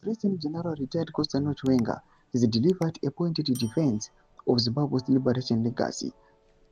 President General retired Chiwenga has delivered a pointed defense of Zimbabwe's liberation legacy.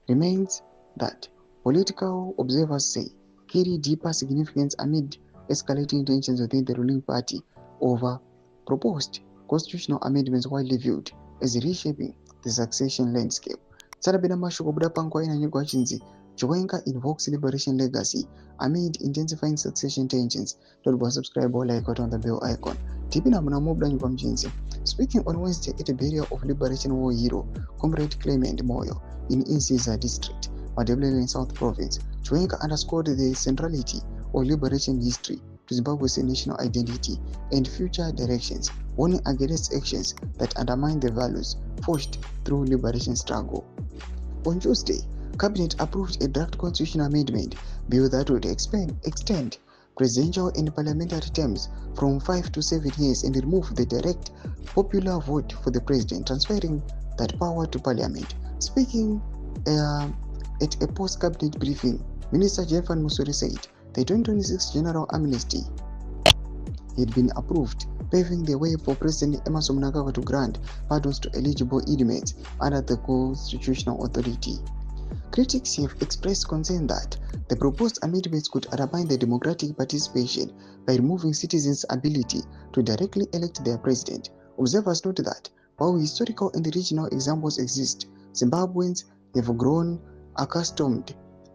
Remains that political observers say carry deeper significance amid escalating tensions within the ruling party over proposed constitutional amendments widely viewed as reshaping the succession landscape. Sarabina mashoko buda panguva inanyigwa achinzi Chiwenga invokes liberation legacy amid intensifying succession tensions. Don't subscribe or like on the bell icon. Tipina Munamobda Nyukwamjinzi. Speaking on Wednesday at a burial of Liberation War hero, Comrade Clement Moyo, in Insiza district, Madebele in South Province, Chiwenga underscored the centrality of liberation history to Zimbabwe's national identity and future directions, warning against actions that undermine the values forged through liberation struggle. On Tuesday, Cabinet approved a draft constitutional amendment bill that would extend presidential and parliamentary terms from 5 to 7 years and remove the direct popular vote for the president, transferring that power to parliament. Speaking at a post-cabinet briefing, Minister Jefan Musuri said the 2026 general amnesty had been approved, paving the way for President Emmerson Mnangagwa to grant pardons to eligible inmates under the constitutional authority. Critics have expressed concern that the proposed amendments could undermine the democratic participation by removing citizens' ability to directly elect their president. Observers note that while historical and regional examples exist, Zimbabweans have grown accustomed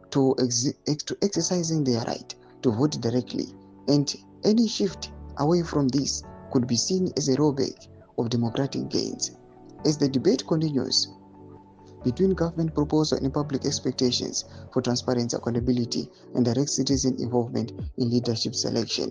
to exercising their right to vote directly, and any shift away from this could be seen as a rollback of democratic gains. As the debate continues between government proposal and public expectations for transparency, accountability, and direct citizen involvement in leadership selection.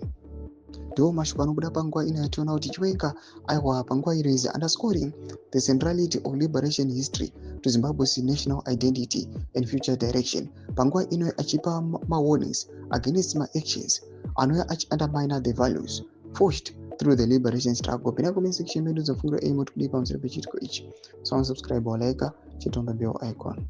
Ndo mashoko anobuda panguva ino yationa kuti Chiwenga aiwa panguva ino is underscoring the centrality of liberation history to Zimbabwe's national identity and future direction. Panguva ino achipa warnings against actions anouya undermine the values forged through the liberation struggle. Pina comment section medu dzofungira aim kuti kudii pamusoro pechitiko ichi. So subscribe or like, chit on the bell icon.